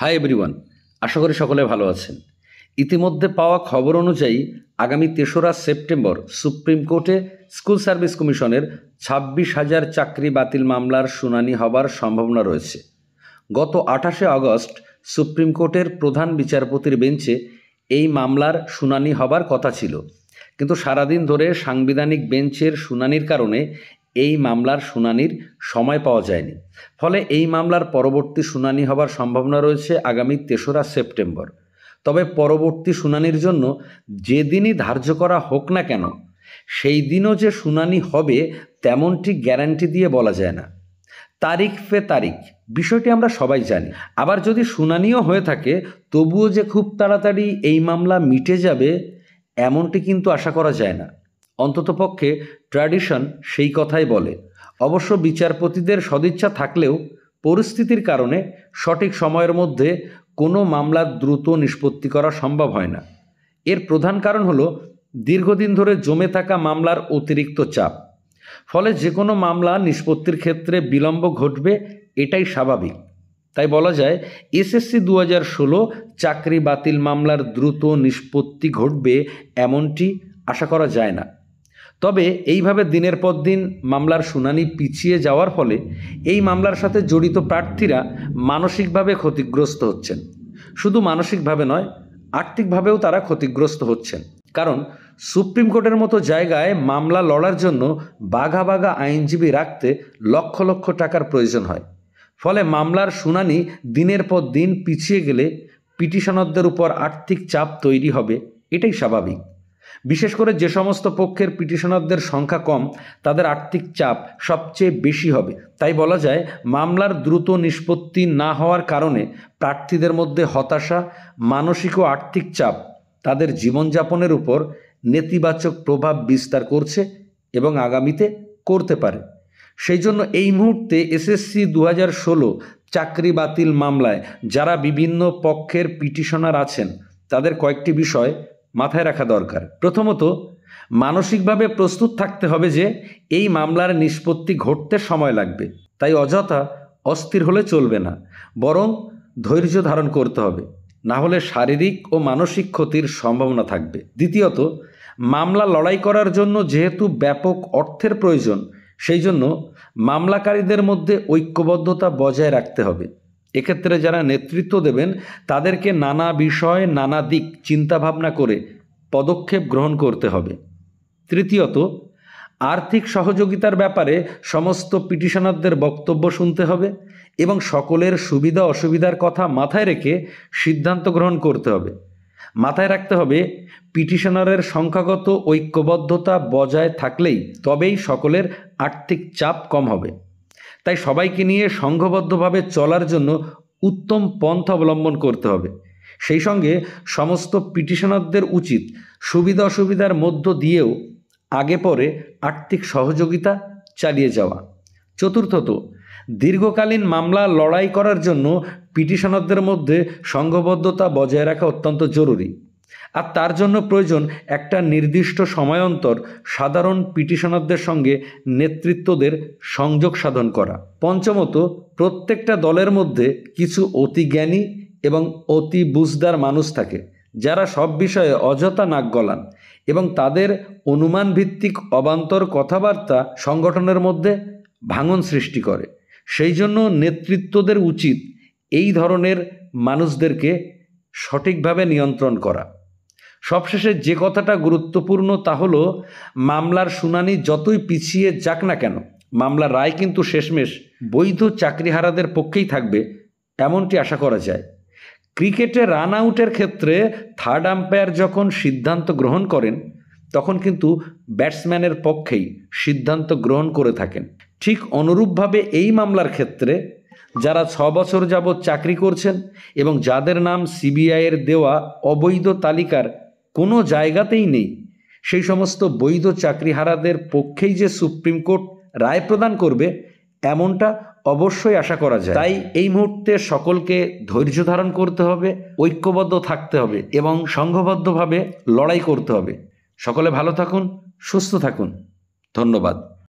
Hi everyone, আশা করি সকলে ভালো আছেন। ইতিমধ্যে পাওয়া খবর অনুযায়ী আগামী ৩রা সেপ্টেম্বর সুপ্রিম কোর্টে স্কুল সার্ভিস কমিশনের ২৬,০০০ চাকরি বাতিল মামলার শুনানি হবার সম্ভাবনা রয়েছে। গত ২৮শে আগস্ট সুপ্রিম কোর্টের প্রধান বিচারপতির বেঞ্চে এই মামলার শুনানি হবার কথা ছিল, কিন্তু সারাদিন ধরে সাংবিধানিক বেঞ্চের শুনানির কারণে এই মামলার শুনানির সময় পাওয়া যায়নি। ফলে এই মামলার পরবর্তী শুনানি হবার সম্ভাবনা রয়েছে আগামী ৩রা সেপ্টেম্বর। তবে পরবর্তী শুনানির জন্য যেদিনই ধার্য করা হোক না কেন, সেই দিনও যে শুনানি হবে তেমনটি গ্যারান্টি দিয়ে বলা যায় না। তারিখ পে তারিখ বিষয়টি আমরা সবাই জানি। আবার যদি শুনানিও হয়ে থাকে, তবুও যে খুব তাড়াতাড়ি এই মামলা মিটে যাবে এমনটি কিন্তু আশা করা যায় না। অন্ততপক্ষে ট্র্যাডিশন সেই কথাই বলে। অবশ্য বিচারপতিদের সদিচ্ছা থাকলেও পরিস্থিতির কারণে সঠিক সময়ের মধ্যে কোনো মামলা দ্রুত নিষ্পত্তি করা সম্ভব হয় না। এর প্রধান কারণ হলো দীর্ঘদিন ধরে জমে থাকা মামলার অতিরিক্ত চাপ। ফলে যে কোনো মামলা নিষ্পত্তির ক্ষেত্রে বিলম্ব ঘটবে, এটাই স্বাভাবিক। তাই বলা যায় এসএসসি ২০১৬ চাকরি বাতিল মামলার দ্রুত নিষ্পত্তি ঘটবে এমনটি আশা করা যায় না। তবে এইভাবে দিনের পর দিন মামলার শুনানি পিছিয়ে যাওয়ার ফলে এই মামলার সাথে জড়িত প্রার্থীরা মানসিকভাবে ক্ষতিগ্রস্ত হচ্ছেন। শুধু মানসিকভাবে নয়, আর্থিকভাবেও তারা ক্ষতিগ্রস্ত হচ্ছেন। কারণ সুপ্রিম কোর্টের মতো জায়গায় মামলা লড়ার জন্য বাঘা বাঘা আইনজীবী রাখতে লক্ষ লক্ষ টাকার প্রয়োজন হয়। ফলে মামলার শুনানি দিনের পর দিন পিছিয়ে গেলে পিটিশনারদের উপর আর্থিক চাপ তৈরি হবে, এটাই স্বাভাবিক। বিশেষ করে যে সমস্ত পক্ষের পিটিশনারদের সংখ্যা কম, তাদের আর্থিক চাপ সবচেয়ে বেশি হবে। তাই বলা যায় মামলার দ্রুত নিষ্পত্তি না হওয়ার কারণে প্রার্থীদের মধ্যে হতাশা, মানসিক ও আর্থিক চাপ তাদের জীবনযাপনের উপর নেতিবাচক প্রভাব বিস্তার করছে এবং আগামীতে করতে পারে। সেই জন্য এই মুহূর্তে এসএসসি ২০১৬ চাকরি বাতিল মামলায় যারা বিভিন্ন পক্ষের পিটিশনার আছেন, তাদের কয়েকটি বিষয় মাথায় রাখা দরকার। প্রথমত, মানসিকভাবে প্রস্তুত থাকতে হবে যে এই মামলার নিষ্পত্তি ঘটতে সময় লাগবে। তাই অযথা অস্থির হলে চলবে না, বরং ধৈর্য ধারণ করতে হবে, না হলে শারীরিক ও মানসিক ক্ষতির সম্ভাবনা থাকবে। দ্বিতীয়ত, মামলা লড়াই করার জন্য যেহেতু ব্যাপক অর্থের প্রয়োজন, সেই জন্য মামলাকারীদের মধ্যে ঐক্যবদ্ধতা বজায় রাখতে হবে। এক্ষেত্রে যারা নেতৃত্ব দেবেন তাদেরকে নানা বিষয়, নানা দিক চিন্তাভাবনা করে পদক্ষেপ গ্রহণ করতে হবে। তৃতীয়ত, আর্থিক সহযোগিতার ব্যাপারে সমস্ত পিটিশনারদের বক্তব্য শুনতে হবে এবং সকলের সুবিধা অসুবিধার কথা মাথায় রেখে সিদ্ধান্ত গ্রহণ করতে হবে। মাথায় রাখতে হবে পিটিশনারের সংখ্যাগত ঐক্যবদ্ধতা বজায় থাকলেই তবেই সকলের আর্থিক চাপ কম হবে। তাই সবাইকে নিয়ে সংঘবদ্ধভাবে চলার জন্য উত্তম পন্থা অবলম্বন করতে হবে। সেই সঙ্গে সমস্ত পিটিশনারদের উচিত সুবিধা অসুবিধার মধ্য দিয়েও আগে পরে আর্থিক সহযোগিতা চালিয়ে যাওয়া। চতুর্থত, দীর্ঘকালীন মামলা লড়াই করার জন্য পিটিশনারদের মধ্যে সংঘবদ্ধতা বজায় রাখা অত্যন্ত জরুরি। আর তার জন্য প্রয়োজন একটা নির্দিষ্ট সময় অন্তর সাধারণ পিটিশনারদের সঙ্গে নেতৃত্বদের সংযোগ সাধন করা। পঞ্চমত, প্রত্যেকটা দলের মধ্যে কিছু অতি জ্ঞানী এবং অতি বুঝদার মানুষ থাকে, যারা সব বিষয়ে অযথা নাক গলান এবং তাদের অনুমান ভিত্তিক অবান্তর কথাবার্তা সংগঠনের মধ্যে ভাঙন সৃষ্টি করে। সেই জন্য নেতৃত্বদের উচিত এই ধরনের মানুষদেরকে সঠিকভাবে নিয়ন্ত্রণ করা। সবশেষে যে কথাটা গুরুত্বপূর্ণ তা হলো, মামলার শুনানি যতই পিছিয়ে যাক না কেন, মামলার রায় কিন্তু শেষমেশ বৈধ চাকরিহারাদের পক্ষেই থাকবে, এমনটি আশা করা যায়। ক্রিকেটে রান আউটের ক্ষেত্রে থার্ড আম্পায়ার যখন সিদ্ধান্ত গ্রহণ করেন, তখন কিন্তু ব্যাটসম্যানের পক্ষেই সিদ্ধান্ত গ্রহণ করে থাকেন। ঠিক অনুরূপভাবে এই মামলার ক্ষেত্রে যারা ৬ বছর যাবৎ চাকরি করছেন এবং যাদের নাম সিবিআইয়ের দেওয়া অবৈধ তালিকার কোনো জায়গাতেই নেই, সেই সমস্ত বৈধ চাকরিহারাদের পক্ষেই যে সুপ্রিম কোর্ট রায় প্রদান করবে এমনটা অবশ্যই আশা করা যায়। তাই এই মুহূর্তে সকলকে ধৈর্য ধারণ করতে হবে, ঐক্যবদ্ধ থাকতে হবে এবং সংঘবদ্ধভাবে লড়াই করতে হবে। সকলে ভালো থাকুন, সুস্থ থাকুন। ধন্যবাদ।